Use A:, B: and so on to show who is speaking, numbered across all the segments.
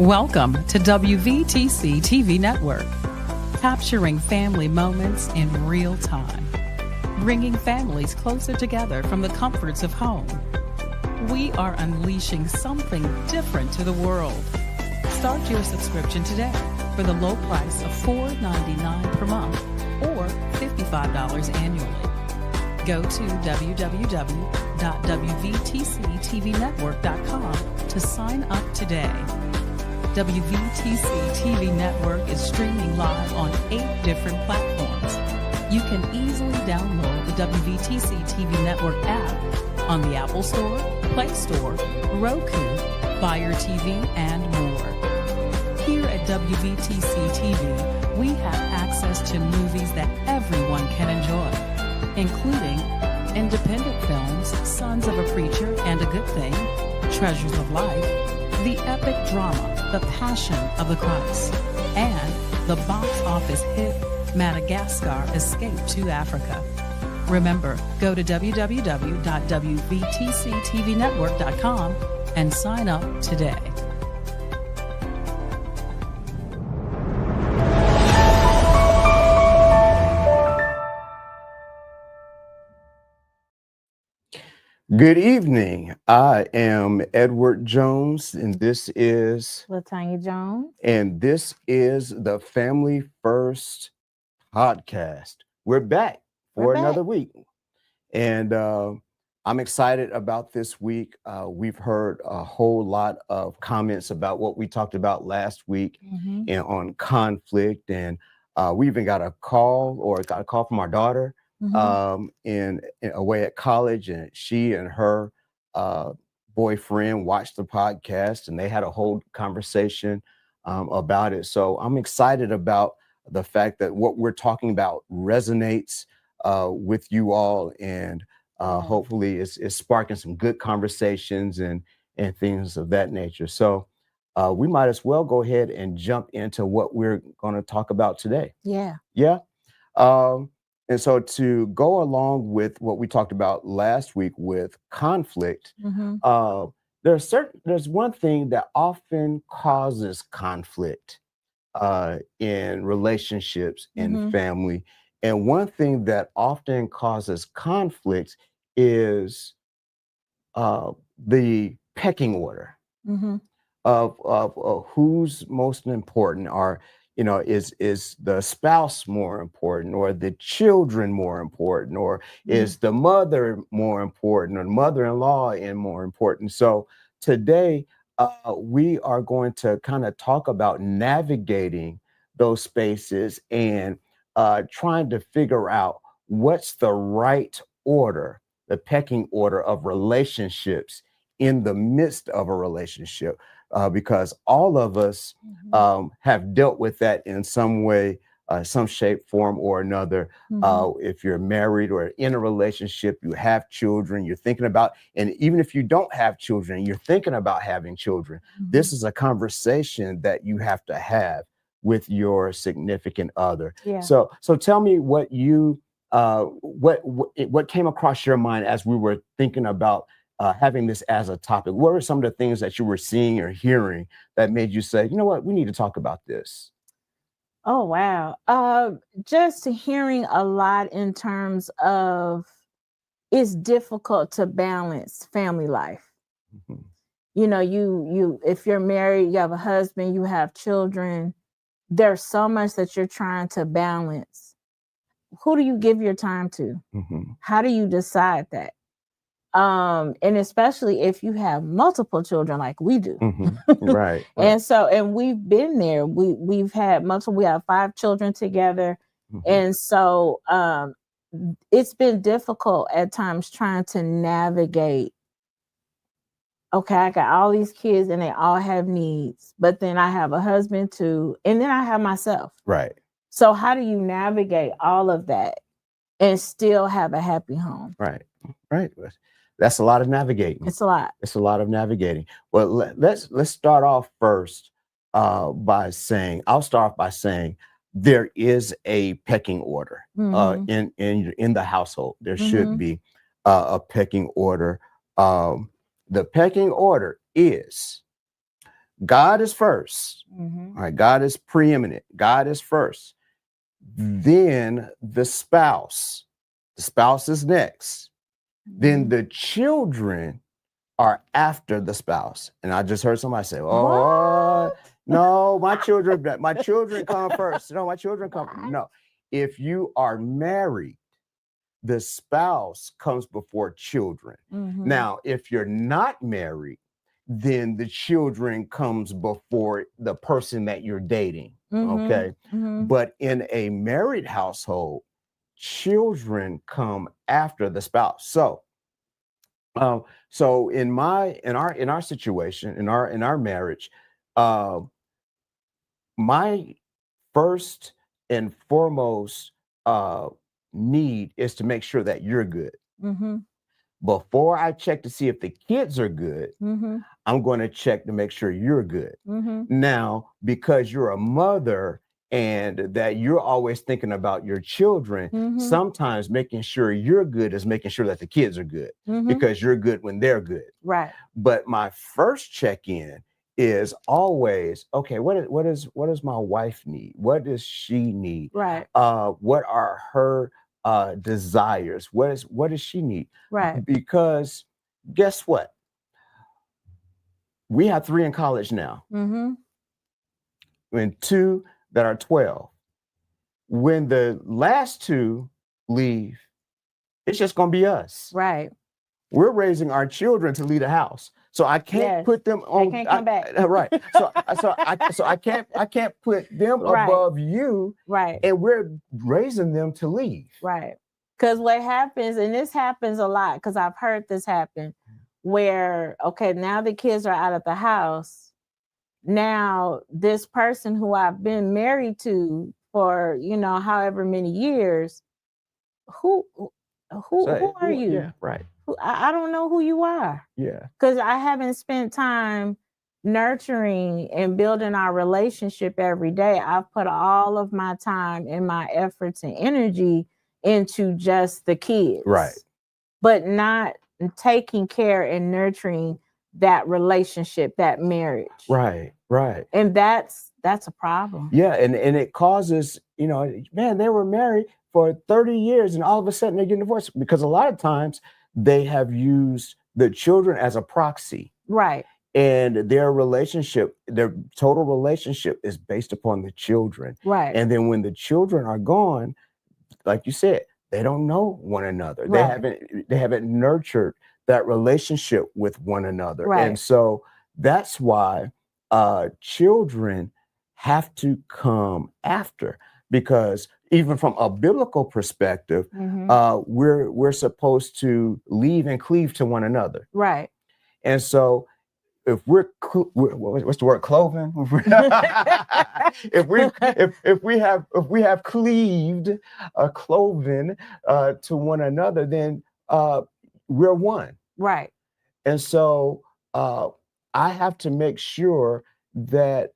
A: Welcome to WVTC TV Network, capturing family moments in real time, bringing families closer together from the comforts of home. We are unleashing something different to the world. Start your subscription today for the low price of $4.99 per month or $55 annually. Go to www.wvtctvnetwork.com to sign up today. WVTC TV Network is streaming live on 8 different platforms. You can easily download the WVTC TV Network app on the Apple Store, Play Store, Roku, Fire TV, and more. Here at WVTC TV, we have access to movies that everyone can enjoy, including independent films, Sons of a Preacher and a Good Thing, Treasures of Life, the epic drama, The Passion of the Christ, and the box office hit Madagascar Escape to Africa. Remember, go to www.wvtctvnetwork.com and sign up today.
B: Good evening. I am Edward Jones, and this is
C: Latanya Jones.
B: And this is the Phamily Phirst podcast. We're back for another week. And I'm excited about this week. We've heard a whole lot of comments about what we talked about last week and on conflict. And we even got a call from our daughter in away at college, and she and her boyfriend watched the podcast, and they had a whole conversation about it. So I'm excited about the fact that what we're talking about resonates with you all, and hopefully it's sparking some good conversations and things of that nature. So we might as well go ahead and jump into what we're going to talk about today.
C: Yeah.
B: And so to go along with what we talked about last week with conflict, there's one thing that often causes conflict in relationships and family. And one thing that often causes conflict is the pecking order of who's most important, or is the spouse more important, or the children more important, or is the mother more important, or mother-in-law more important. So today we are going to kind of talk about navigating those spaces and trying to figure out what's the right order, the pecking order of relationships in the midst of a relationship. Because all of us have dealt with that in some way, some shape, form, or another. If you're married or in a relationship, you have children, you're thinking about, and even if you don't have children, you're thinking about having children. This is a conversation that you have to have with your significant other.
C: Yeah.
B: So tell me what you what came across your mind as we were thinking about having this as a topic. What are some of the things that you were seeing or hearing that made you say, you know what, we need to talk about this?
C: Oh, wow. Just hearing a lot in terms of it's difficult to balance family life. You if you're married, you have a husband, you have children, there's so much that you're trying to balance. Who do you give your time to? How do you decide that? And especially if you have multiple children like we do.
B: Right.
C: And we've been there. We've had multiple, we have 5 children together. And so it's been difficult at times trying to navigate. Okay, I got all these kids and they all have needs, but then I have a husband too, and then I have myself.
B: Right.
C: So how do you navigate all of that and still have a happy home?
B: Right. That's a lot of navigating.
C: It's a lot.
B: It's a lot of navigating. Well, let's start off first by saying there is a pecking order in the household. There should be a pecking order. The pecking order is God is first.
C: Mhm.
B: All right, God is preeminent. God is first. Then the spouse. The spouse is next. Then the children are after the spouse. And I just heard somebody say, "Oh,
C: What?
B: no, my children come first." No, my children come.
C: What?
B: No. If you are married, the spouse comes before children.
C: Mhm.
B: Now, if you're not married, then the children comes before the person that you're dating.
C: Mhm.
B: Okay.
C: Mhm.
B: But in a married household, children come after the spouse. So in our situation, in our marriage, uh, my first and foremost need is to make sure that you're good.
C: Mhm.
B: Before I check to see if the kids are good,
C: Mhm.
B: I'm going to check to make sure you're good.
C: Mhm.
B: Now, because you're a mother and that you're always thinking about your children,
C: Mhm.
B: sometimes making sure you're good is making sure that the kids are good
C: Mhm.
B: because you're good when they're good.
C: Right.
B: But my first check-in is always, okay, what does my wife need? What does she need?
C: Right.
B: What are her desires? What does she need?
C: Right.
B: Because guess what? We have 3 in college now,
C: Mhm.
B: and 2 that are 12. When the last 2 leave, it's just gonna be us.
C: Right.
B: We're raising our children to lead a house. So I can't
C: Yes.
B: put them on.
C: can't come back.
B: Right. So I can't put them
C: Right.
B: above you,
C: Right.
B: and we're raising them to leave.
C: Right. Because what happens, and this happens a lot, because I've heard this happen, where, okay, now the kids are out of the house. Now, this person who I've been married to for, however many years, who
B: So,
C: are you?
B: yeah, right.
C: I don't know who you are.
B: Yeah.
C: Because I haven't spent time nurturing and building our relationship every day. I've put all of my time and my efforts and energy into just the kids.
B: Right.
C: But not taking care and nurturing that relationship, that marriage.
B: Right. Right.
C: And that's a problem.
B: Yeah, and it causes, man, they were married for 30 years and all of a sudden they're getting divorced because a lot of times they have used the children as a proxy.
C: Right.
B: And their total relationship is based upon the children.
C: Right.
B: And then when the children are gone, like you said, they don't know one another.
C: Right.
B: They haven't nurtured that relationship with one another.
C: Right.
B: And so that's why children have to come after, because even from a biblical perspective, we're supposed to leave and cleave to one another.
C: Right.
B: And so if what's the word, cloven? if we have cleaved, cloven to one another, then we're one.
C: Right.
B: And so I have to make sure that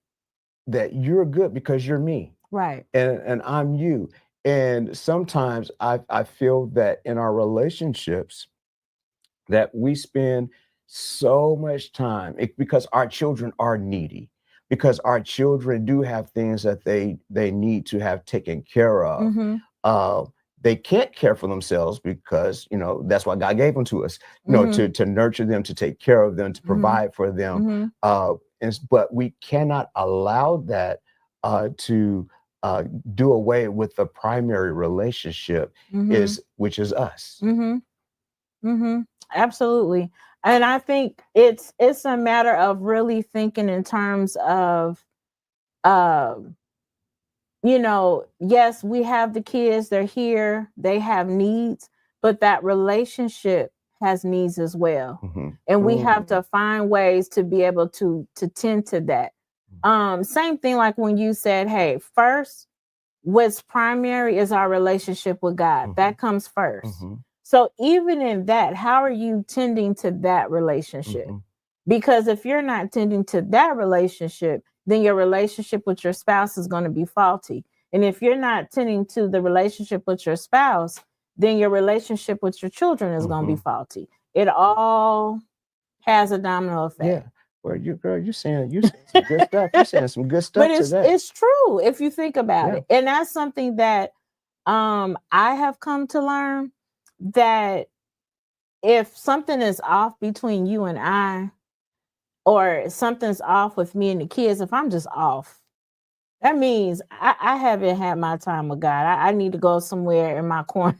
B: you're good because you're me.
C: Right.
B: And I'm you. And sometimes I feel that in our relationships that we spend so much time because our children are needy, because our children do have things that they need to have taken care of.
C: Mm-hmm.
B: They can't care for themselves because that's why God gave them to us, to nurture them, to take care of them, to provide for them. But we cannot allow that to do away with the primary relationship, which is us.
C: Absolutely. And I think it's a matter of really thinking in terms of, yes, we have the kids, they're here, they have needs, but that relationship has needs as well. And we have to find ways to be able to tend to that. Same thing like when you said, hey, first, what's primary is our relationship with God. That comes first. So even in that, how are you tending to that relationship? Because if you're not tending to that relationship, then your relationship with your spouse is going to be faulty. And if you're not tending to the relationship with your spouse, then your relationship with your children is going to be faulty. It all has a domino effect.
B: Yeah. Well, you saying some good stuff. You saying some good stuff
C: But
B: today.
C: it's true if you think about
B: Yeah.
C: it. And that's something that I have come to learn, that if something is off between you and I, or something's off with me and the kids, if I'm just off, that means I haven't had my time with God. I need to go somewhere in my corner.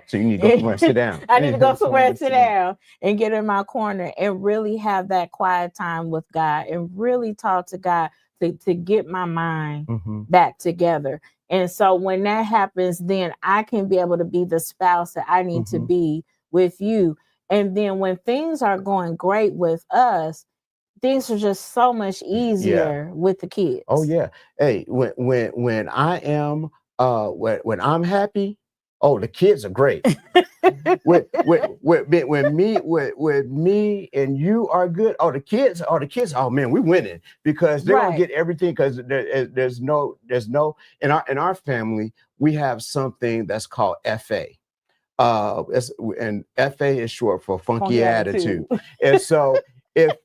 B: So you need to go somewhere and sit down.
C: I need to go somewhere and sit down and get in my corner and really have that quiet time with God and really talk to God to get my mind back together. And so when that happens, then I can be able to be the spouse that I need to be with you. And then when things are going great with us, things are just so much easier with the kids.
B: Oh yeah. Hey, when I am when I'm happy, oh, the kids are great. with me and you are good. Oh, the kids. Oh man, we winning, because they're gonna get everything, because there's no in our family we have something that's called FA. And FA is short for funky attitude. And so if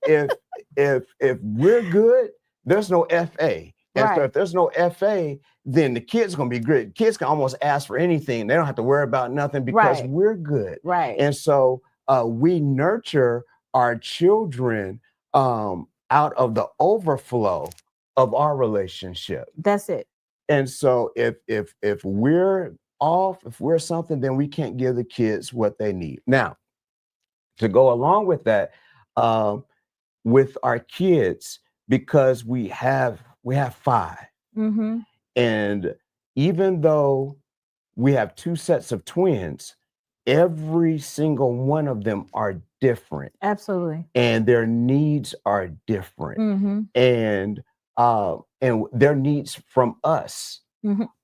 B: we're good, there's no FA. And so if there's no FA, then the kids are gonna be good. Kids can almost ask for anything. They don't have to worry about nothing, because we're good. And so we nurture our children out of the overflow of our relationship.
C: That's it.
B: And so if we're off, if we're something, then we can't give the kids what they need. Now, to go along with that, with our kids, because we have 5, and even though we have 2 sets of twins, every single one of them are different.
C: Absolutely.
B: And their needs are different. And their needs from us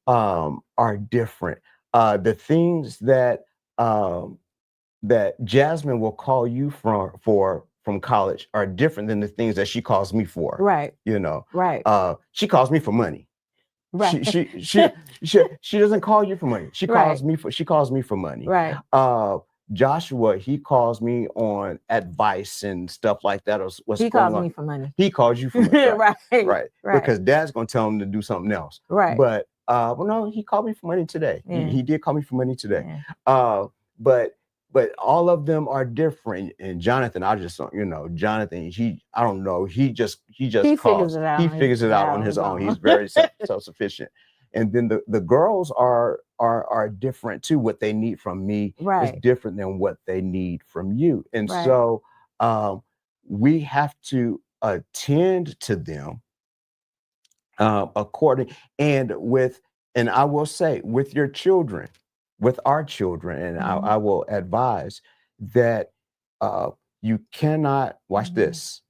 B: are different. The things that that Jasmine will call you from college are different than the things that she calls me for. You know. She calls me for money. She doesn't call you for money. She calls me for money. Joshua, he calls me on advice and stuff like that.
C: He calls me for money.
B: He calls you for money.
C: Right.
B: Because dad's gonna tell him to do something else. But well, no, he called me for money today. He did call me for money today. But all of them are different. And Jonathan, I just, Jonathan, I don't know. He figures it out on his own. He's very self-sufficient. And then the girls are different too. What they need from me is different than what they need from you. And so we have to attend to them according, and I will say, with your children, with our children, and I will advise that you cannot, watch this,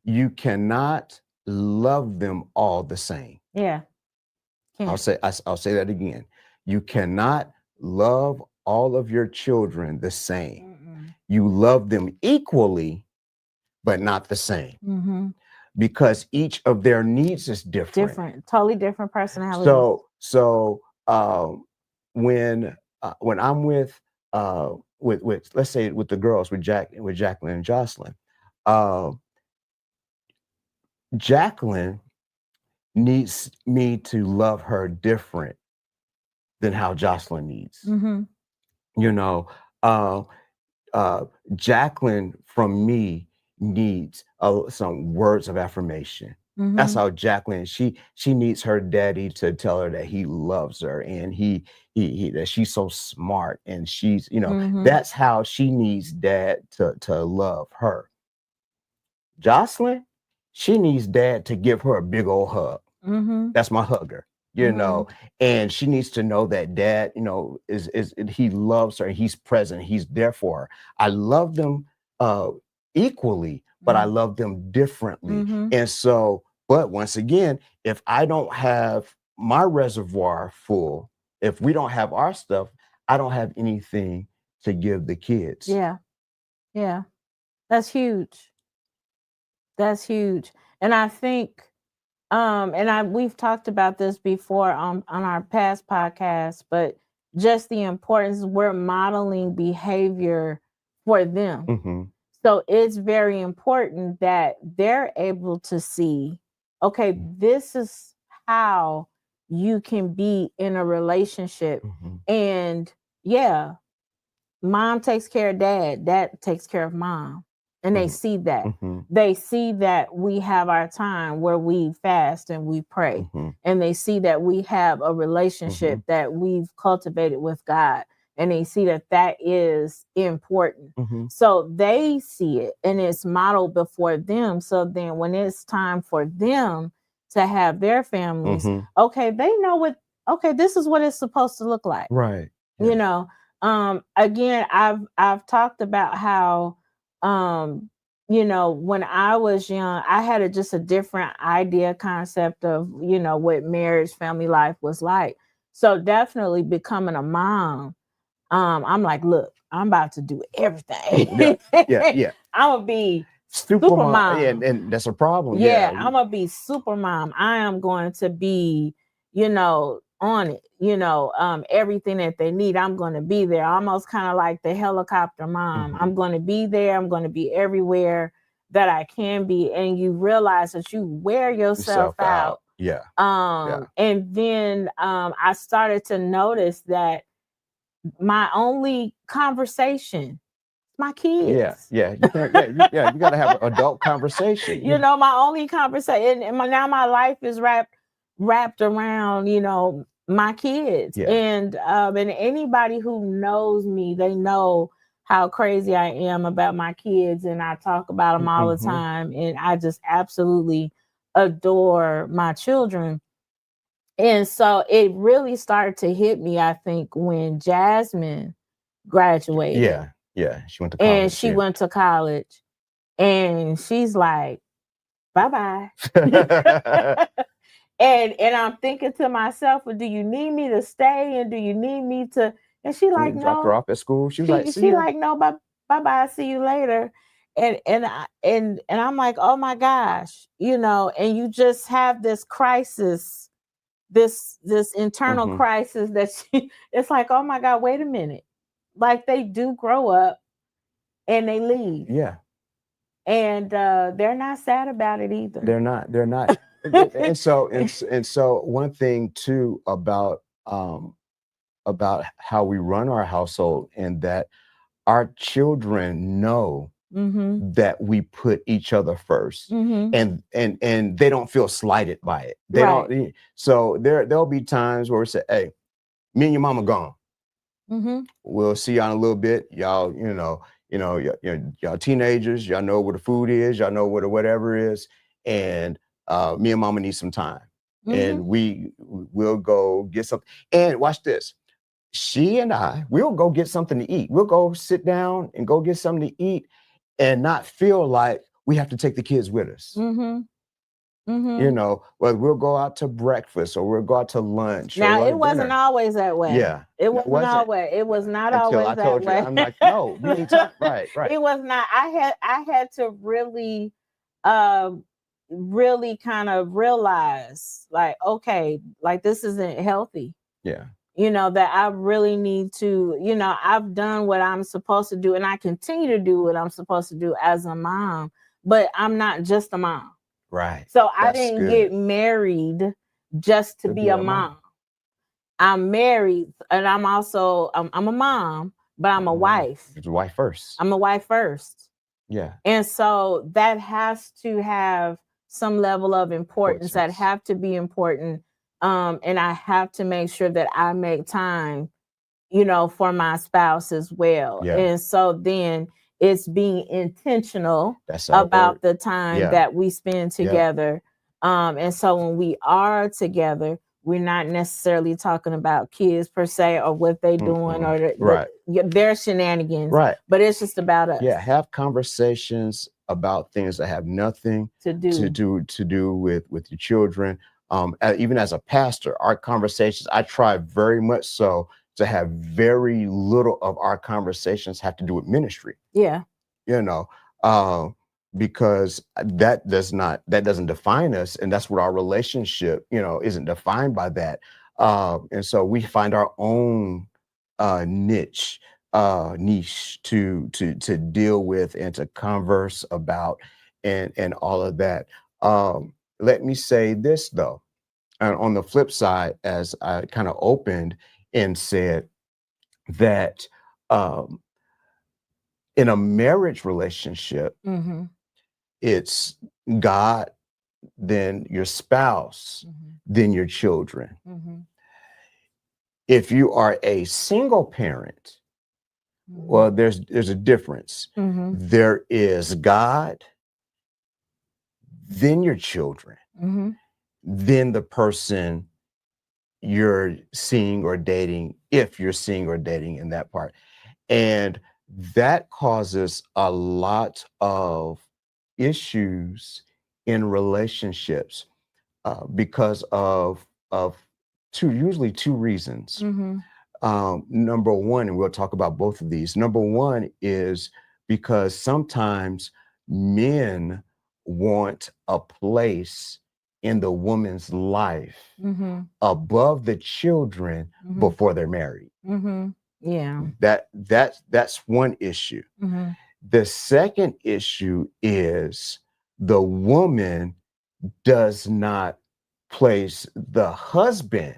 B: you cannot love them all the same. I'll say that again. You cannot love all of your children the same. You love them equally, but not the same. Because each of their needs is different.
C: Totally different personalities.
B: So when I'm with let's say with the girls, with Jacqueline and Jocelyn, Jacqueline needs me to love her different than how Jocelyn needs. Jacqueline from me needs some words of affirmation. That's how Jacqueline, she needs her daddy to tell her that he loves her, and he that she's so smart, and she's, that's how she needs dad to love her. Jocelyn, she needs dad to give her a big old hug. That's my hugger, and she needs to know that dad, is he loves her, and he's present, he's there for her. I love them equally, but I love them differently. And so, but once again, if I don't have my reservoir full, if we don't have our stuff, I don't have anything to give the kids.
C: Yeah. That's huge. And I think, we've talked about this before on our past podcasts, but just the importance, we're modeling behavior for them. So it's very important that they're able to see, okay, this is how you can be in a relationship. And yeah, mom takes care of dad, dad takes care of mom. And they see that. They see that we have our time where we fast and we pray. And they see that we have a relationship that we've cultivated with God. And they see that that is important. So they see it and it's modeled before them. So then when it's time for them to have their families, okay, they know okay, this is what it's supposed to look like.
B: Right.
C: You know, again, I've talked about how, you know, when I was young, I had just a different idea concept of, you know, what marriage, family life was like. So definitely becoming a mom, I'm like, look, I'm about to do everything.
B: Yeah.
C: I'm gonna be
B: super mom.
C: mom.
B: And that's a problem.
C: Yeah, I'm gonna be super mom. I am going to be, you know, on it, you know, everything that they need, I'm going to be there. Almost kind of like the helicopter mom. I'm going to be there. I'm going to be everywhere that I can be. And you realize that you wear yourself out.
B: Yeah.
C: And then I started to notice that my only conversation, my kids.
B: Yeah. You can't, you got to have an adult conversation.
C: You know, my only conversation, and now my life is wrapped around, you know, my kids. And anybody who knows me, they know how crazy I am about my kids, and I talk about them all the time, and I just absolutely adore my children. And so it really started to hit me, I think, when Jasmine graduated.
B: Yeah, she went to college.
C: And she went to college, and she's like, bye-bye. And I'm thinking to myself, well, do you need me to stay? And do you need me to? And she like, no.
B: Dropped her off at school. She was like,
C: she like, no, bye, see you later. And I'm like, oh my gosh, you know, and you just have this crisis, this internal crisis that it's like, oh my God, wait a minute. Like they do grow up and they leave.
B: Yeah.
C: And they're not sad about it either.
B: They're not. and so one thing too about how we run our household, and that our children know that we put each other first, and they don't feel slighted by it. They don't. So there'll be times where we say, hey, me and your mama gone. We'll see y'all in a little bit. Y'all, y'all teenagers, y'all know where the food is, y'all know where the whatever is, and me and mama need some time. And we'll go get something. And watch this. She and we'll go get something to eat. We'll go sit down and go get something to eat and not feel like we have to take the kids with us. You know, whether we'll go out to breakfast or we'll go out to lunch.
C: Now, it wasn't always that way.
B: Yeah.
C: It wasn't always. It was not always that way.
B: I'm like, no, we need to. Right.
C: It was not. I had to really kind of realize, like, okay, like this isn't healthy.
B: Yeah.
C: You know, that I really need to, you know, I've done what I'm supposed to do, and I continue to do what I'm supposed to do as a mom, but I'm not just a mom.
B: Right.
C: So I didn't get married just to be a mom. I'm married, and I'm also, I'm a mom, but I'm a wife.
B: You're a wife first.
C: I'm a wife first.
B: Yeah.
C: And so that has to have some level of importance. That have to be important. And I have to make sure that I make time, you know, for my spouse as well.
B: Yeah.
C: And so then it's being intentional about the time that we spend together. And so when we are together, we're not necessarily talking about kids per se, or what they doing, or their shenanigans. Right. But it's just about us.
B: Yeah. Have conversations about things that have nothing to do with your children. Even as a pastor, our conversations, I try very much so to have very little of our conversations have to do with ministry.
C: Yeah.
B: You know, because that doesn't define us. And that's what our relationship, you know, isn't defined by that. And so we find our own niche niche to deal with and to converse about and all of that. Let me say this though, and on the flip side, as I kind of opened and said that um, in a marriage relationship,
C: Mm-hmm.
B: it's God, then your spouse,
C: Mm-hmm.
B: then your children.
C: Mm-hmm.
B: If you are a single parent, well, there's a difference.
C: Mm-hmm.
B: There is God, then your children,
C: Mm-hmm.
B: then the person you're seeing or dating, if you're seeing or dating in that part. And that causes a lot of issues in relationships because of usually two reasons.
C: Mm-hmm.
B: Number one, and we'll talk about both of these. Number one is because sometimes men want a place in the woman's life
C: Mm-hmm.
B: above the children
C: Mm-hmm.
B: before they're married.
C: Mm-hmm. Yeah.
B: That's one issue.
C: Mm-hmm.
B: The second issue is the woman does not place the husband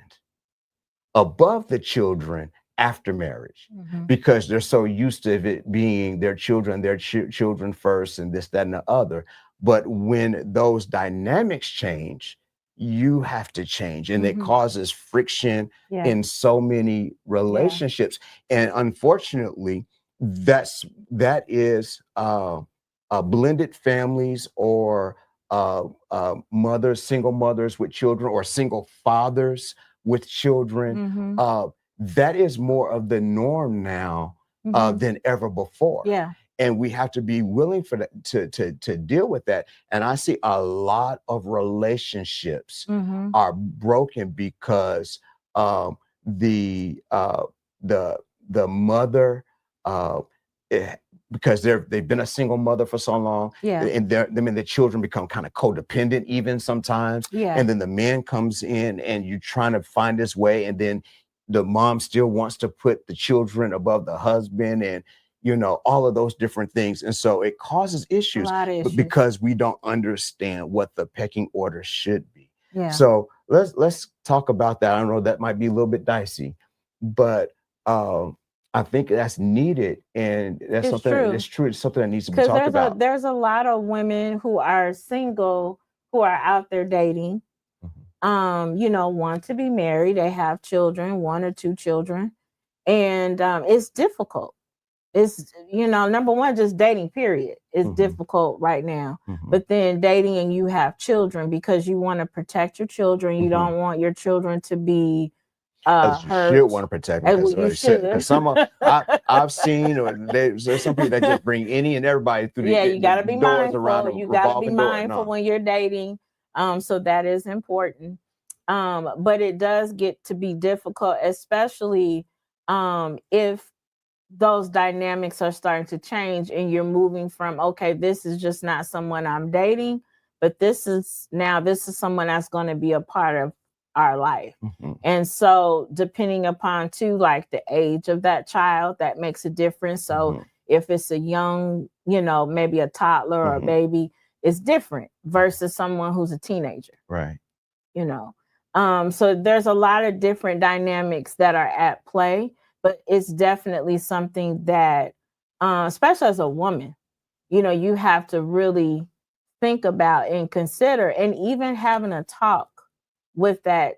B: above the children after marriage
C: Mm-hmm.
B: because they're so used to it being their children, children first, and this, that, and the other. But when those dynamics change, you have to change, and it
C: Mm-hmm.
B: causes friction
C: Yeah.
B: in so many relationships. And unfortunately, that is blended families or single mothers with children, or single fathers with children.
C: Mm-hmm.
B: That is more of the norm now
C: Mm-hmm.
B: than ever before.
C: Yeah.
B: And we have to be willing for that to deal with that. And I see a lot of relationships
C: Mm-hmm.
B: are broken because the the mother eh, because they've been a single mother for so long,
C: Yeah.
B: and them and the children become kind of codependent even sometimes.
C: Yeah.
B: And then the man comes in and you're trying to find his way, and then the mom still wants to put the children above the husband, and all of those different things. And so it causes
C: A
B: issues,
C: lot of
B: but
C: issues.
B: because we don't understand what the pecking order should be.
C: Yeah.
B: So let's talk about that. I know that might be a little bit dicey, but I think that's needed, and that's
C: It's
B: something
C: true.
B: that's true. It's something that needs to be
C: Because
B: talked about.
C: there's a lot of women who are single who are out there dating. Want to be married. They have children, one or two children, and it's difficult. It's number one, just dating period is
B: Mhm.
C: difficult right now.
B: Mhm.
C: But then dating and you have children because you want to protect your children. You
B: Mhm.
C: don't want your children to be
B: As you
C: hurt.
B: should want to protect them,
C: Well, you should.
B: because I've seen, or there's some people that just bring any and everybody through
C: Yeah,
B: the
C: you got to be
B: doors around
C: mindful.
B: the
C: You got to be
B: revolving door.
C: mindful
B: No.
C: when you're dating. So that is important. But it does get to be difficult, especially if those dynamics are starting to change and you're moving from, okay, this is just not someone I'm dating, but this is someone that's going to be a part of our life.
B: Mhm.
C: And so depending upon too, like the age of that child, that makes a difference. So
B: Mhm.
C: if it's a young, maybe a toddler or a
B: Mhm.
C: baby, it's different versus someone who's a teenager,
B: Right.
C: So there's a lot of different dynamics that are at play, but it's definitely something that, especially as a woman, you have to really think about and consider, and even having a talk with that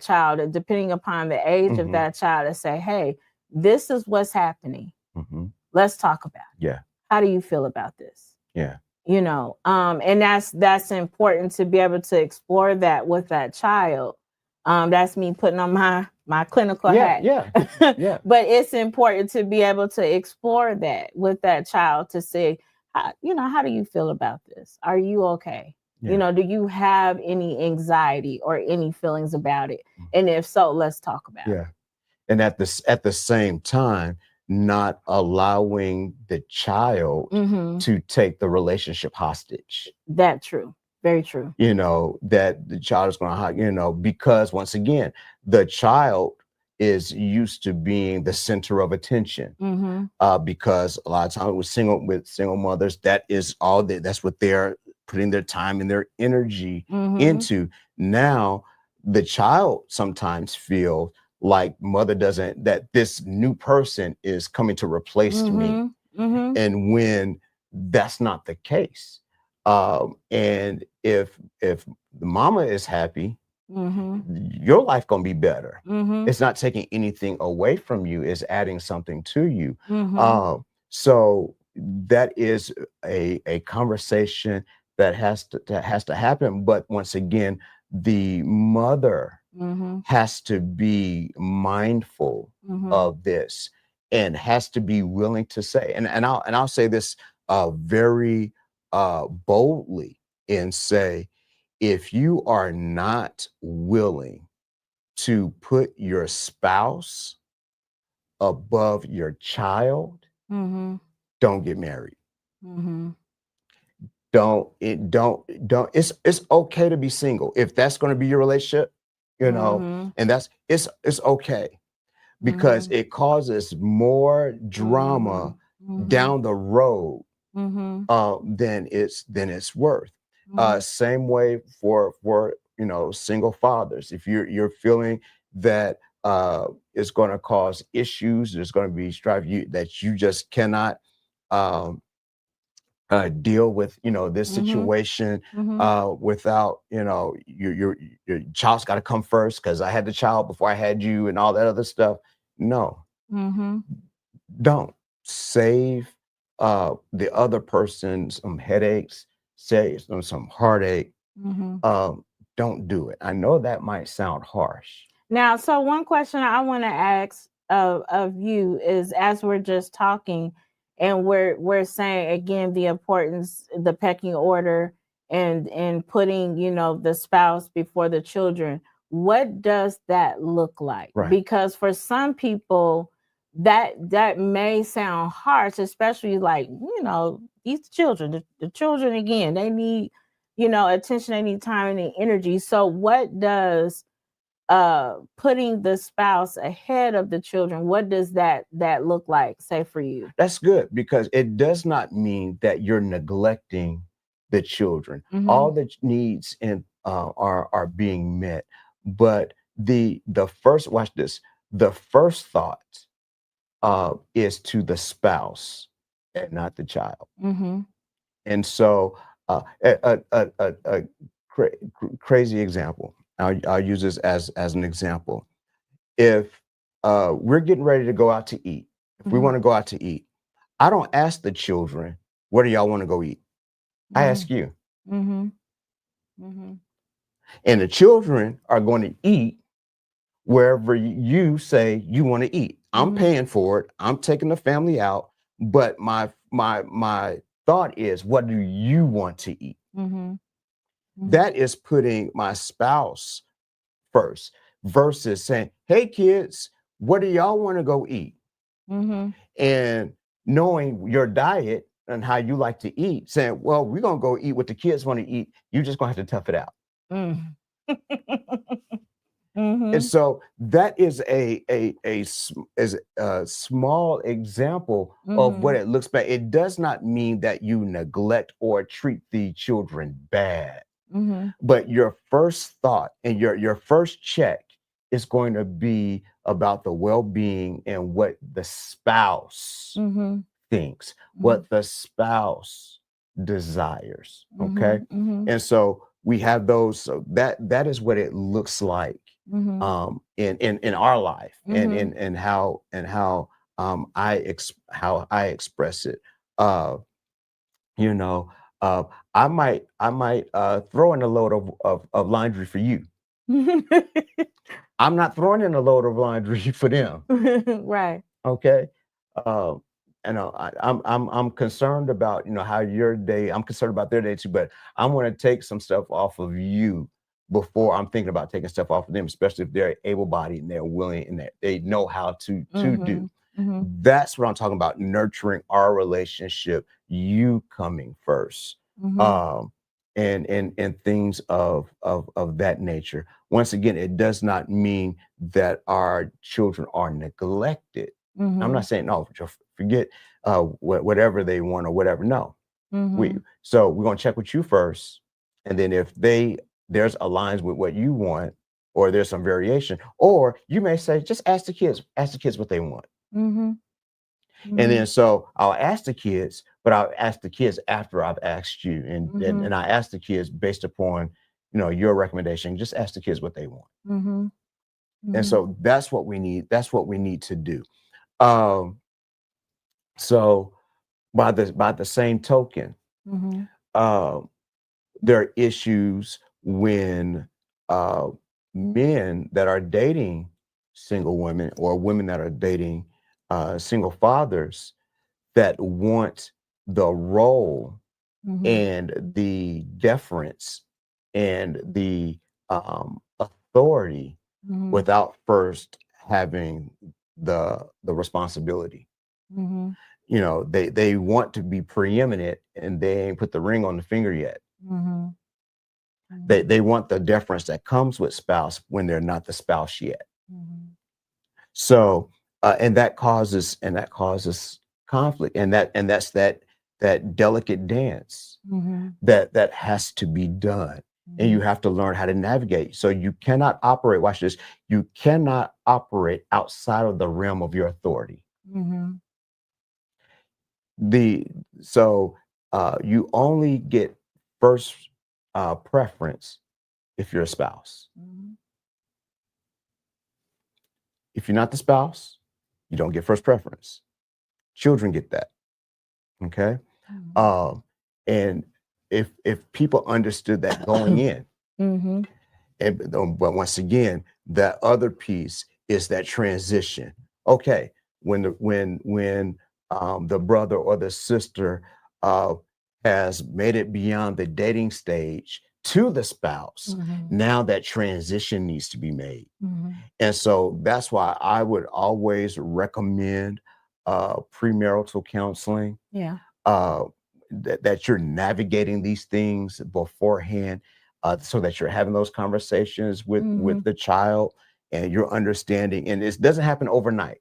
C: child, and depending upon the age of
B: Mhm.
C: that child, to say, hey, this is what's happening.
B: Mhm.
C: Let's talk about it.
B: Yeah.
C: How do you feel about this?
B: Yeah.
C: And that's important to be able to explore that with that child. That's me putting on my clinical hat.
B: Yeah. Yeah.
C: But it's important to be able to explore that with that child, to say, how do you feel about this? Are you okay?
B: Yeah.
C: Do you have any anxiety or any feelings about it? And if so, let's talk about it.
B: Yeah. And at the same time, not allowing the child
C: Mhm.
B: to take the relationship hostage.
C: That's true. Very true.
B: That the child is going to, because once again, the child is used to being the center of attention, because a lot of times with single mothers, that's what they're putting their time and their energy into. Now, the child sometimes feel like mother doesn't, that this new person is coming to replace me. And when that's not the case. And if the mama is happy, your life gonna be better. It's not taking anything away from you, it's adding something to you. So that is a conversation that has to happen. But once again, the mother has to be mindful of this and has to be willing to say, and I'll say this very boldly, and say, if you are not willing to put your spouse above your child, don't get married. Don't. It's okay to be single if that's going to be your relationship, and it's okay, because it causes more drama down the road than it's worth. Same way for single fathers. If you're feeling that it's going to cause issues, there's going to be strife, that you just cannot deal with this situation without your child's got to come first because I had the child before I had you and all that other stuff. No, don't save the other person some headaches, save them some heartache. Don't do it. I know that might sound harsh.
C: Now, so one question I want to ask of you is, as we're just talking and we're saying again the importance, the pecking order, and putting the spouse before the children, what does that look like?
B: Right.
C: Because for some people that may sound harsh, especially like these children, the children, again, they need attention, they need time, they need energy. So what does putting the spouse ahead of the children, what does that look like, say, for you?
B: That's good, because it does not mean that you're neglecting the children. All the needs are being met, but the first, watch this, the first thought is to the spouse and not the child. And so a crazy example, I'll use this as an example. If we're getting ready to go out to eat, if we want to go out to eat, I don't ask the children, where do y'all want to go eat? I ask you. And the children are going to eat wherever you say you want to eat. I'm paying for it. I'm taking the family out. But my thought is, what do you want to eat? That is putting my spouse first, versus saying, hey kids, what do y'all want to go eat? And knowing your diet and how you like to eat, saying, well, we're going to go eat what the kids want to eat. You're just going to have to tough it out. And so that is a small example of what it looks like. It does not mean that you neglect or treat the children bad, but your first thought and your first check is going to be about the well-being and what the spouse thinks, what the spouse desires. Okay. And so we have those. So that is what it looks like in our life, and how I express it. I might throw in a load of laundry for you. I'm not throwing in a load of laundry for them.
C: Right.
B: Okay. I'm concerned about how your day. I'm concerned about their day too, but I want to take some stuff off of you before I'm thinking about taking stuff off of them, especially if they're able-bodied and they're willing and that they know how to do. That's what I'm talking about, nurturing our relationship, you coming first, and things of that nature. once again, it does not mean that our children are neglected. I'm not saying, no, just forget whatever they want or whatever. No, so we're going to check with you first. And then if there's aligns with what you want, or there's some variation, or you may say, just ask the kids what they want. And then so I'll ask the kids, but I'll ask the kids after I've asked you. And I ask the kids based upon, your recommendation. Just ask the kids what they want. And so that's what we need. That's what we need to do. So by the same token, there are issues when men that are dating single women, or women that are dating single fathers, that want the role and the deference and the authority without first having the responsibility. They want to be preeminent, and they ain't put the ring on the finger yet. They want the deference that comes with spouse when they're not the spouse yet. So and that causes conflict, and that's that delicate dance that has to be done. And you have to learn how to navigate. So you cannot operate, watch this, you cannot operate outside of the realm of your authority. You only get first preference if you're a spouse. If you're not the spouse, you don't get first preference. Children get that. Okay. And if people understood that going in, but once again, that other piece is that transition. Okay, when the brother or the sister has made it beyond the dating stage to the spouse, now that transition needs to be made. And so that's why I would always recommend premarital counseling. That you're navigating these things beforehand, so that you're having those conversations with the child, and you're understanding. And it doesn't happen overnight.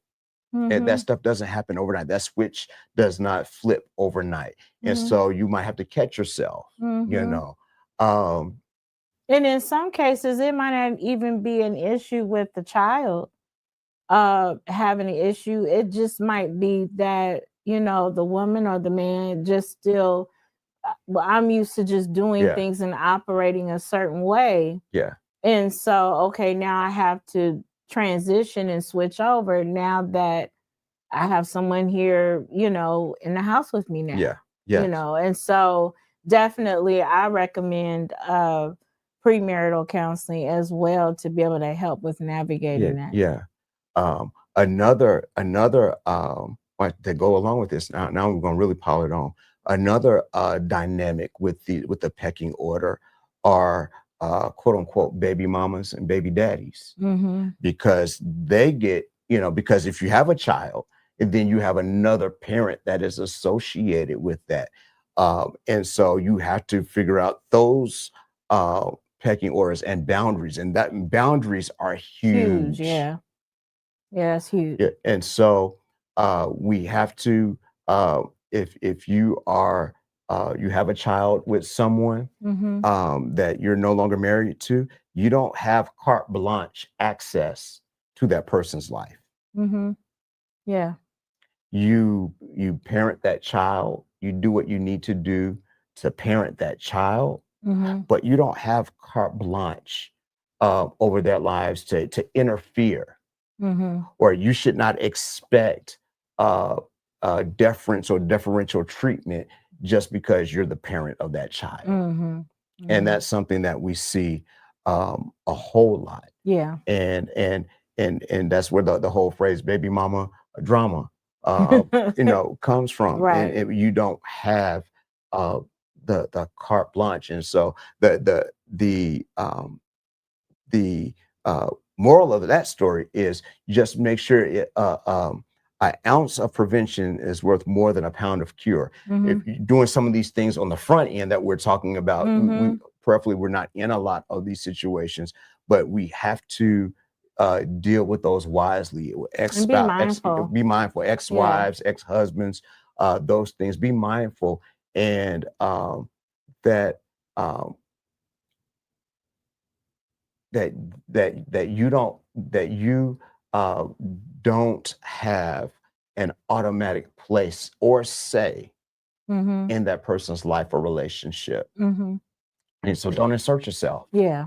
B: And that stuff doesn't happen overnight. That switch does not flip overnight. And so you might have to catch yourself,
C: And in some cases, it might not even be an issue with the child having an issue. It just might be that, the woman or the man just still, I'm used to just doing things and operating a certain way. And so, okay, now I have to transition and switch over now that I have someone here, in the house with me now. And so definitely I recommend premarital counseling as well to be able to help with navigating that.
B: Another to go along with this, now we're going to really pile it on. Another dynamic with the pecking order are quote unquote baby mamas and baby daddies, because they get, because if you have a child, and then you have another parent that is associated with that, and so you have to figure out those pecking orders and boundaries, and that boundaries are huge.
C: It's huge.
B: And so we have to, if you are you have a child with someone that you're no longer married to, you don't have carte blanche access to that person's life. You parent that child, you do what you need to do to parent that child, but you don't have carte blanche over their lives to interfere. Or you should not expect deference or deferential treatment just because you're the parent of that child. And that's something that we see a whole lot. And that's where the whole phrase "baby mama drama" comes from. And you don't have the carte blanche. And so the moral of that story is just make sure an ounce of prevention is worth more than a pound of cure.
C: Mhm.
B: If you're doing some of these things on the front end that we're talking about,
C: Mhm.
B: preferably we're not in a lot of these situations, but we have to deal with those wisely.
C: And be mindful.
B: Be mindful,
C: Yeah.
B: ex-wives, ex-husbands, those things. Be mindful, and that um, that you uh, don't have an automatic place or say
C: Mhm.
B: in that person's life or relationship.
C: Mhm.
B: And so don't insert yourself,
C: Yeah.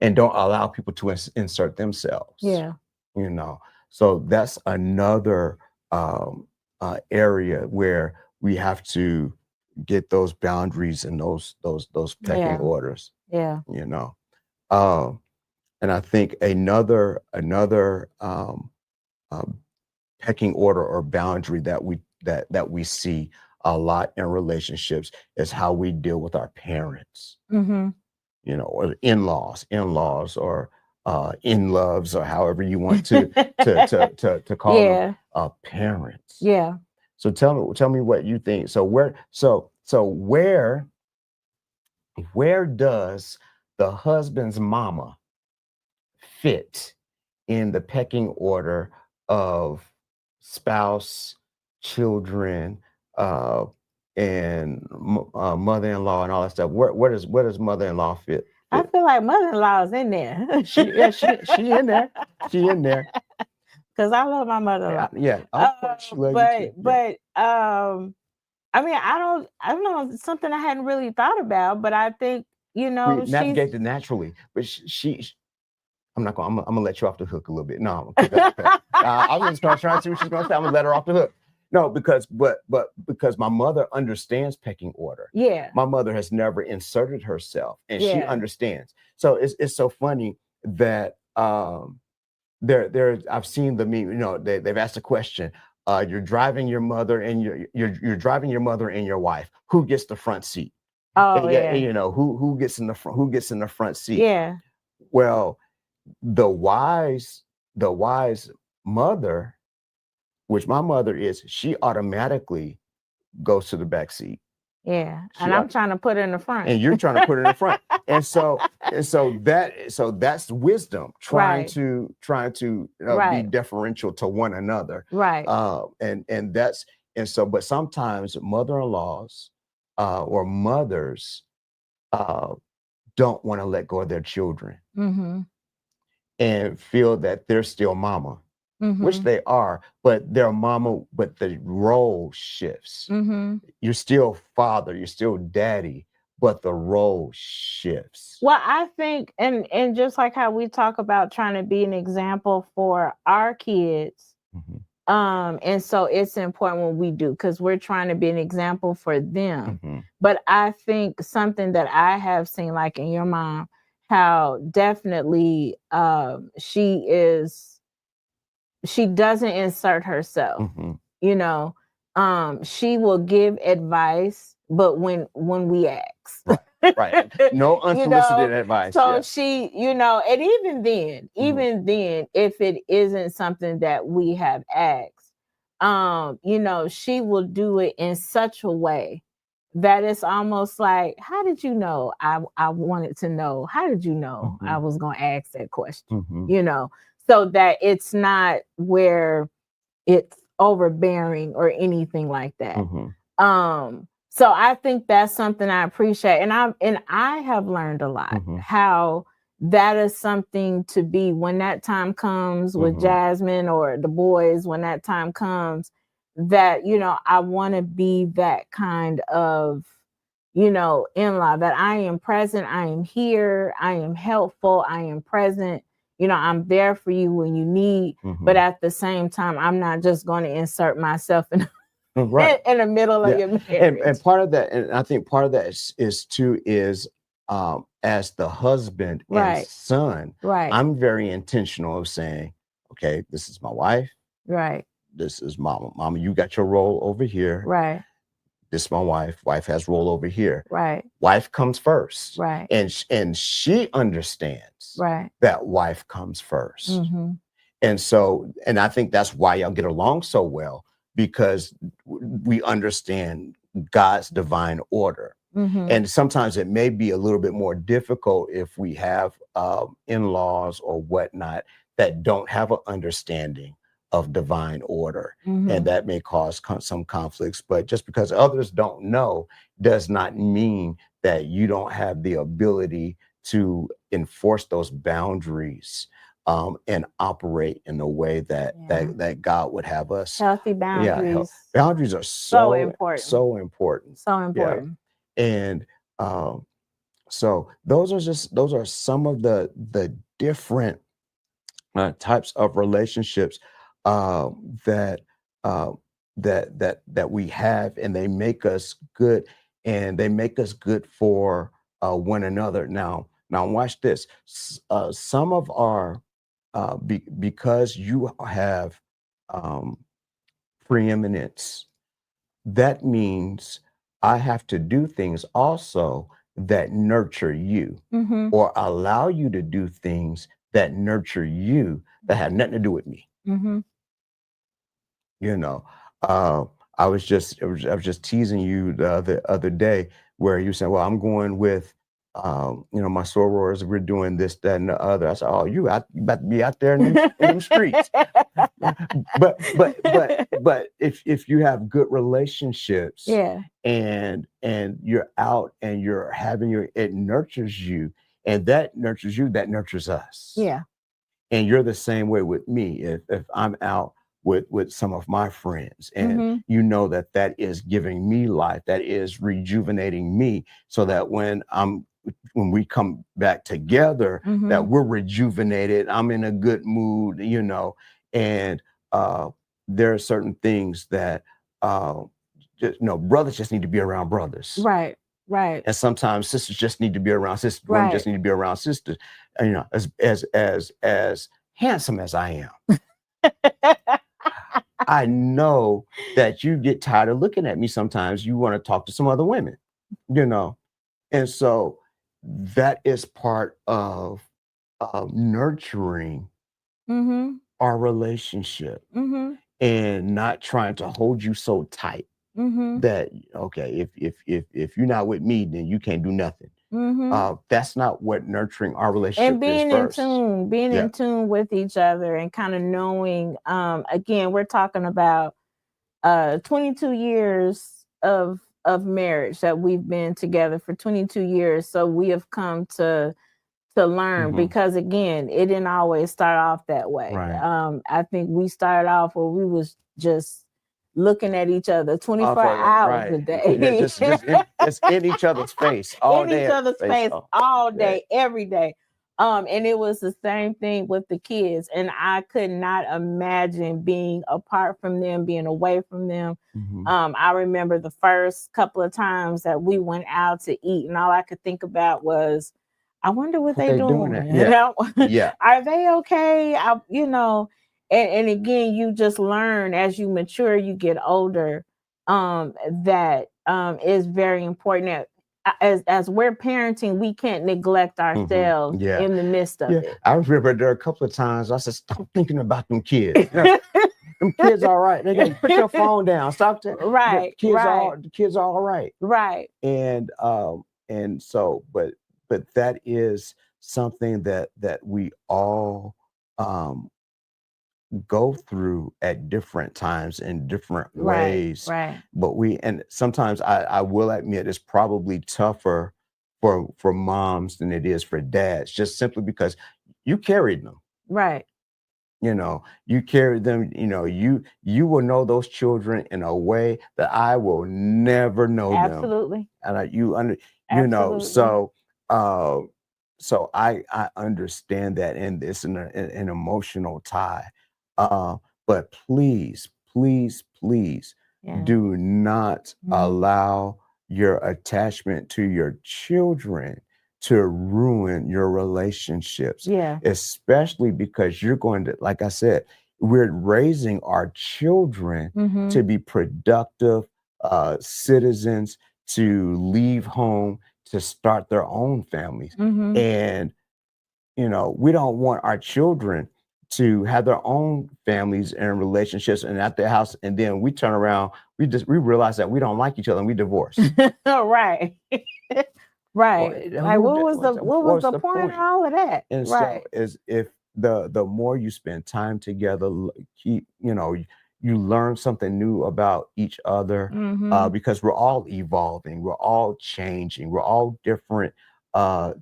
B: and don't allow people to insert themselves.
C: Yeah.
B: You know, so that's another area where we have to get those boundaries and those pecking
C: Yeah.
B: orders.
C: Yeah.
B: You know, um, and I think another um, pecking order or boundary that we see a lot in relationships is how we deal with our parents.
C: Mhm.
B: You know, or in-laws, or in-loves, or however you want to call them,
C: Yeah.
B: parents.
C: Yeah.
B: So tell me what you think. So where does the husband's mama fit in the pecking order of spouse, children, uh, and mother-in-law and all that stuff? Where does mother-in-law fit?
C: I feel like mother-in-law is in there.
B: She in there. She in there.
C: Because I love my mother-in-law.
B: Yeah. She love you too.
C: But I mean, I don't know, it's something I hadn't really thought about, but I think, you know,
B: We
C: she's
B: navigated naturally, but I'm not gonna. I'm gonna let you off the hook a little bit. No, I'm gonna keep that. I was just trying to see what she's gonna say. I'm gonna let her off the hook. No, because because my mother understands pecking order.
C: Yeah.
B: My mother has never inserted herself, and she
C: Yeah.
B: understands. So it's so funny that there I've seen the meme. You know, they've asked a question. You're driving your mother and you're driving your mother and your wife. Who gets the front seat?
C: Oh,
B: And
C: yeah.
B: you know who gets in the front? Who gets in the front seat?
C: Yeah.
B: Well, the wise mother, which my mother is, she automatically goes to the back seat.
C: Yeah. And I'm trying to put it in the front.
B: And you're trying to put it in the front. And so that's wisdom, trying
C: Right.
B: to be
C: Right.
B: deferential to one another.
C: Right.
B: But sometimes mother-in-laws or mothers don't want to let go of their children.
C: Mm-hmm.
B: And feel that they're still mama,
C: Mm-hmm.
B: which they are, but they're mama, but the role shifts.
C: Mm-hmm.
B: You're still father, you're still daddy, but the role shifts.
C: Well, I think, and just like how we talk about trying to be an example for our kids, and so it's important when we do, because we're trying to be an example for them. But I think something that I have seen, like in your mom, how definitely she doesn't insert herself. You know, she will give advice, but when we ask.
B: Right. No unsolicited advice.
C: So
B: yeah.
C: she, you know, and even then, if it isn't something that we have asked, you know, she will do it in such a way that it's almost like, how did you know? I wanted to know. How did you know I was going to ask that question? You know, so that it's not where it's overbearing or anything like that. So I think that's something I appreciate, and I have learned a lot how that is something to be when that time comes with Jasmine or the boys. When that time comes, that, you know, I want to be that kind of, you know, in-law, that I am present, I am here, I am helpful, I am present. You know, I'm there for you when you need, but at the same time, I'm not just going to insert myself in the middle of your marriage.
B: And part of that, and I think part of that is as the husband and son, I'm very intentional of saying, okay, this is my wife.
C: Right.
B: This is mama. Mama, you got your role over here.
C: Right.
B: This is my wife. Wife has role over here.
C: Right.
B: Wife comes first.
C: Right.
B: And she understands
C: right.
B: that wife comes first. And so, and I think that's why y'all get along so well, because we understand God's divine order.
C: Mm-hmm.
B: And sometimes it may be a little bit more difficult if we have in-laws or whatnot that don't have an understanding of divine order.
C: Mm-hmm.
B: And that may cause some conflicts. But just because others don't know does not mean that you don't have the ability to enforce those boundaries and operate in a way that that God would have us.
C: Healthy boundaries.
B: Boundaries are
C: so important.
B: so important.
C: So important.
B: Yeah. And so those are some of the different types of relationships that that we have, and they make us good, and they make us good for one another. Now watch this. Some of our because you have um, preeminence, that means I have to do things also that nurture you,
C: Mm-hmm.
B: or allow you to do things that nurture you that have nothing to do with me.
C: Mm-hmm.
B: You know, I was just teasing you the other day where you said, "Well, I'm going with, my sorors. We're doing this, that, and the other." I said, "Oh, you about to be out there in them streets." But if you have good relationships,
C: Yeah.
B: and you're out and you're having it nurtures you, and that nurtures you, that nurtures us.
C: Yeah.
B: And you're the same way with me. If I'm out with some of my friends, and
C: Mm-hmm.
B: you know that is giving me life, that is rejuvenating me, so that when we come back together,
C: Mm-hmm.
B: that we're rejuvenated, I'm in a good mood, and there are certain things that brothers just need to be around brothers.
C: Right. Right.
B: And sometimes sisters just need to be around sisters.
C: Right.
B: Women just need to be around sisters. And, as handsome as I am, I know that you get tired of looking at me sometimes. You want to talk to some other women, And so that is part of nurturing
C: Mm-hmm.
B: our relationship,
C: Mm-hmm.
B: and not trying to hold you so tight
C: Mm-hmm.
B: that, okay, if you're not with me, then you can't do nothing.
C: Mm-hmm.
B: That's not what nurturing our relationship
C: And being
B: is first.
C: being in tune with each other, and kind of knowing, again, we're talking about 22 years of marriage, that we've been together for 22 years. So we have come to learn,
B: Mhm.
C: because again, it didn't always start off that way.
B: Right.
C: I think we started off where we was just looking at each other 24 hours a day.
B: Yeah, just in each other's face all
C: in
B: day.
C: each other's face all day,
B: Yeah.
C: every day. And it was the same thing with the kids. And I could not imagine being apart from them, being away from them.
B: Mhm.
C: I remember the first couple of times that we went out to eat, and all I could think about was, I wonder what they doing.
B: Yeah. Yeah.
C: Are they okay? And again, you just learn as you mature, you get older, that is very important. As we're parenting, we can't neglect ourselves
B: Yeah.
C: in the midst of it.
B: I remember there are a couple of times I said, "Stop thinking about them kids. Them kids all right. They gotta put your phone down. Stop that.
C: Right.
B: The kids are all right."
C: Right.
B: And so, but that is something that we all go through at different times in different ways.
C: Right.
B: But and sometimes I will admit it's probably tougher for moms than it is for dads, just simply because you carried them.
C: Right.
B: You carried them, you will know those children in a way that I will never know them.
C: Absolutely.
B: And
C: Absolutely.
B: so I understand that, and it's an emotional tie. But please, please, please do not allow your attachment to your children to ruin your relationships.
C: Yeah.
B: Especially because you're going to, like I said, we're raising our children to be productive citizens, to leave home, to start their own families. And we don't want our children to have their own families and relationships and at their house, and then we turn around, we realize that we don't like each other and we divorce.
C: Right. Right.
B: Well,
C: Like what was the point of all of that?
B: And
C: Right.
B: so is if the more you spend time together, keep, you learn something new about each other, because we're all evolving, we're all changing, we're all different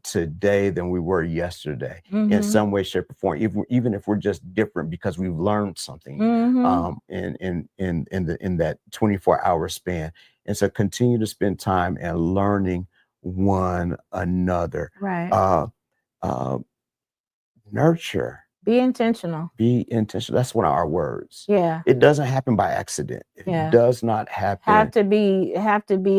B: today than we were yesterday in some way, shape, or form. Even if we're just different because we've learned something in that 24-hour span. And so continue to spend time and learning one another.
C: Right.
B: Nurture.
C: Be intentional.
B: Be intentional. That's one of our words.
C: Yeah.
B: It doesn't happen by accident. It does not happen.
C: Have to be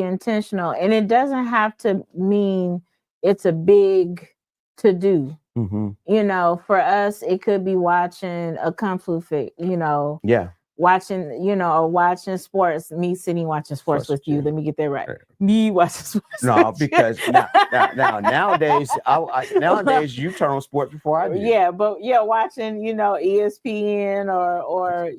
C: intentional. And it doesn't have to mean it's a big to do. For us, it could be watching a Kung Fu flick, watching sports, me sitting watching sports with you. Let me get that right. Me watching sports.
B: No, because now nowadays, nowadays you turn on sports before I do.
C: Yeah, but watching, ESPN or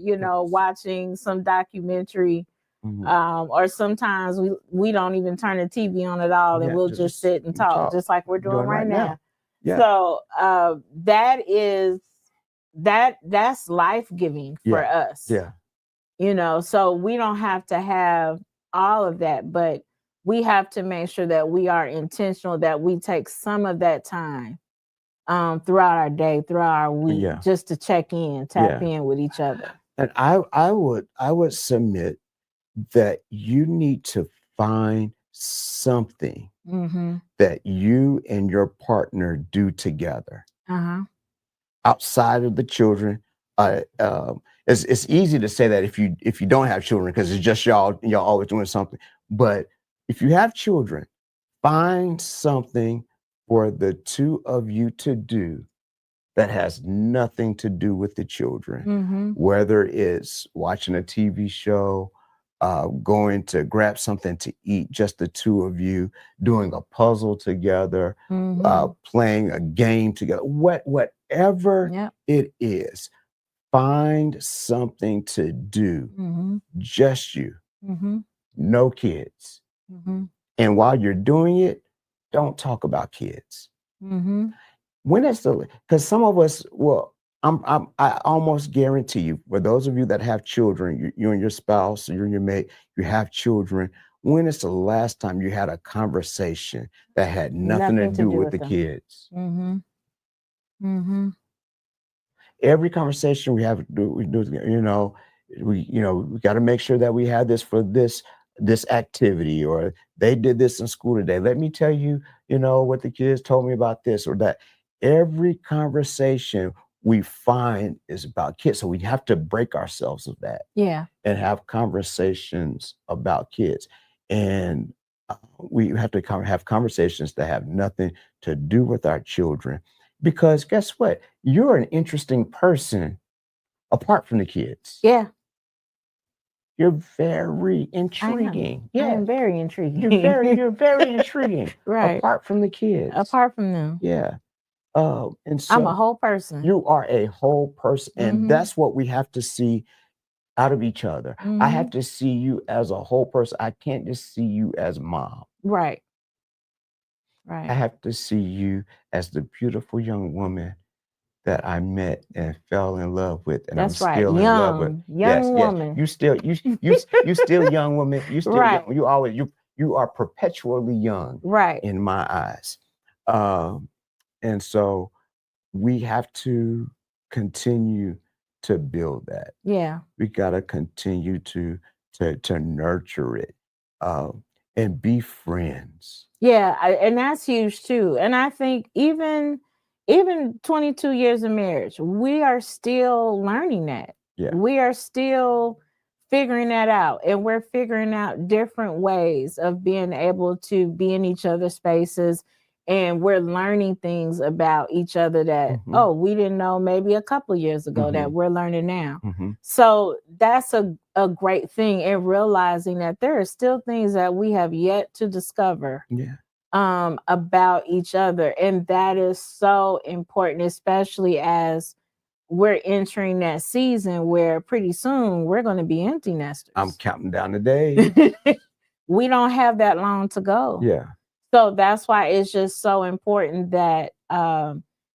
C: watching some documentary. Or sometimes we don't even turn the TV on at all, and we'll just sit and talk, just like we're doing right now. Yeah. So that's life-giving for us.
B: Yeah.
C: So we don't have to have all of that, but we have to make sure that we are intentional, that we take some of that time throughout our day, throughout our week, just to check in, tap in with each other.
B: And I would submit that you need to find something that you and your partner do together outside of the children. It's easy to say that if you don't have children, because it's just y'all always doing something. But if you have children, find something for the two of you to do that has nothing to do with the children, whether it's watching a TV show, going to grab something to eat, just the two of you, doing a puzzle together, playing a game together, whatever it is, find something to do, just you, no kids. And while you're doing it, don't talk about kids. When it's because some of us, I almost guarantee you, for those of you that have children, you and your spouse, you and your mate, you have children. When is the last time you had a conversation that had nothing to do with the kids? Every conversation we have, we got to make sure that we have this for this activity, or they did this in school today. Let me tell you, what the kids told me about this or that. Every conversation we find is about kids. So we have to break ourselves of that.
C: Yeah.
B: And have conversations about kids. And we have to have conversations that have nothing to do with our children. Because guess what? You're an interesting person apart from the kids.
C: Yeah.
B: You're very intriguing.
C: I am very intriguing.
B: You're very intriguing.
C: Right.
B: Apart from the kids.
C: Apart from them.
B: Yeah. And so
C: I'm a whole person.
B: You are a whole person. And that's what we have to see out of each other. I have to see you as a whole person. I can't just see you as mom.
C: Right.
B: I have to see you as the beautiful young woman that I met and fell in love with, and I'm still in love with.
C: Young woman.
B: You still young woman. You still young. You are perpetually young.
C: Right.
B: In my eyes. And so we have to continue to build that.
C: Yeah.
B: We got to continue to nurture it, and be friends.
C: Yeah, and that's huge too. And I think even 22 years of marriage, we are still learning that.
B: Yeah.
C: We are still figuring that out, and we're figuring out different ways of being able to be in each other's spaces, and we're learning things about each other that we didn't know maybe a couple of years ago that we're learning now. So that's a great thing, and realizing that there are still things that we have yet to discover about each other, and that is so important, especially as we're entering that season where pretty soon we're going to be empty nesters.
B: I'm counting down the days.
C: We don't have that long to go.
B: Yeah.
C: So that's why it's just so important that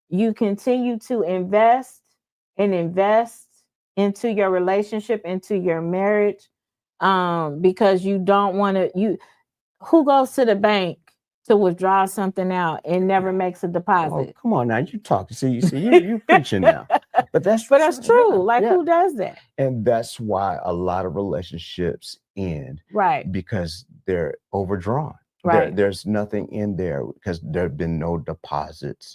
C: you continue to invest into your relationship, into your marriage, because you don't want to. Who goes to the bank to withdraw something out and never makes a deposit?
B: Oh, come on now, you talking. See, you preaching now. But that's true.
C: Yeah, like, who does that?
B: And that's why a lot of relationships end.
C: Right.
B: Because they're overdrawn.
C: Right.
B: There's nothing in there because there have been no deposits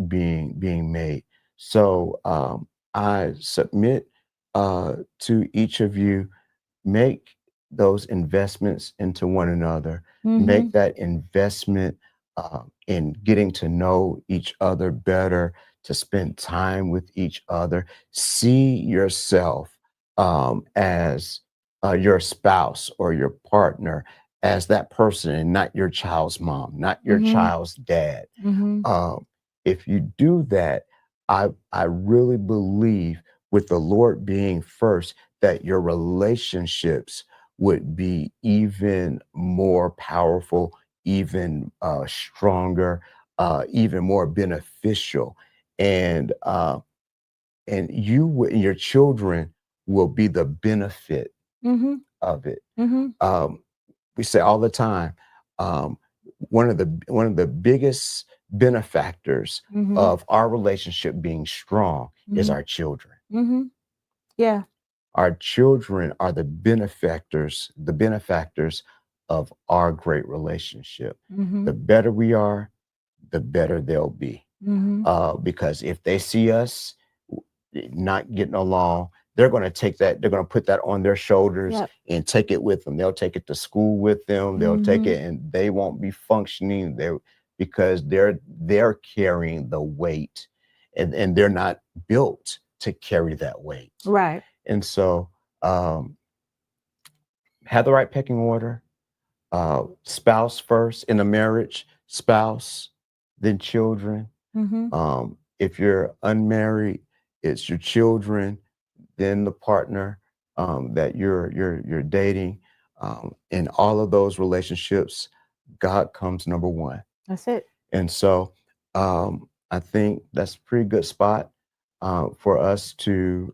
B: being made. So I submit to each of you, make those investments into one another. Make that investment in getting to know each other better, to spend time with each other. See yourself as your spouse or your partner as that person and not your child's mom, not your child's dad. If you do that, I really believe, with the Lord being first, that your relationships would be even more powerful, even stronger, even more beneficial. And you and your children will be the benefit of it. We say all the time, one of the biggest benefactors of our relationship being strong is our children.
C: Yeah.
B: Our children are the benefactors of our great relationship. The better we are, the better they'll be. Because if they see us not getting along, they're going to take that, they're going to put that on their shoulders and take it with them. They'll take it to school with them. They'll take it, and they won't be functioning there because they're carrying the weight, and they're not built to carry that weight.
C: Right.
B: And so have the right pecking order. Spouse first in a marriage, spouse, then children. If you're unmarried, it's your children, then the partner that you're dating. In all of those relationships, God comes number one.
C: That's it.
B: And so I think that's a pretty good spot for us to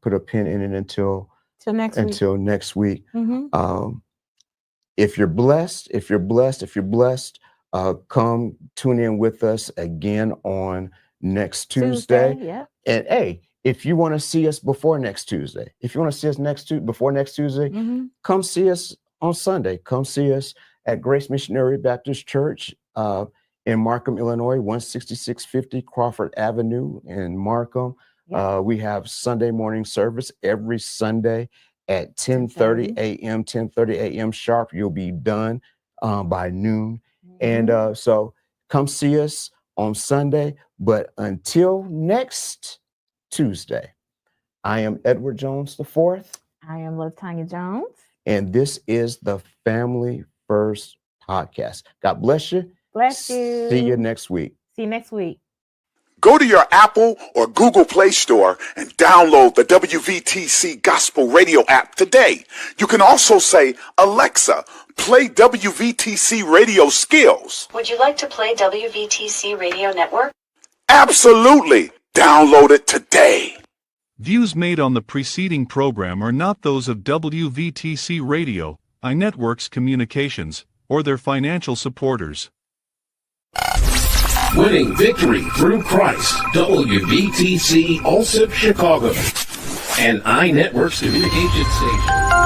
B: put a pin in it until next week. If you're blessed, come tune in with us again on next Tuesday. And hey, if you want to see us before next Tuesday, before next Tuesday, come see us on Sunday. Come see us at Grace Missionary Baptist Church in Markham, Illinois, 16650 Crawford Avenue in Markham. We have Sunday morning service every Sunday at 10:30 a.m. sharp. You'll be done by noon. And so come see us on Sunday. But until next Tuesday, I am Edward Jones IV.
C: I am LaTanya Jones.
B: And this is the Phamily Phirst podcast. God bless you.
C: Bless you.
B: See you next week.
C: See you next week.
D: Go to your Apple or Google Play Store and download the WVTC Gospel Radio app today. You can also say, Alexa, play WVTC Radio Skills.
E: Would you like to play WVTC Radio Network?
D: Absolutely. Download it today.
F: Views made on the preceding program are not those of WVTC Radio, iNetworks Communications, or their financial supporters.
G: Winning victory through Christ, WVTC Allsip Chicago, and iNetworks Communication Station.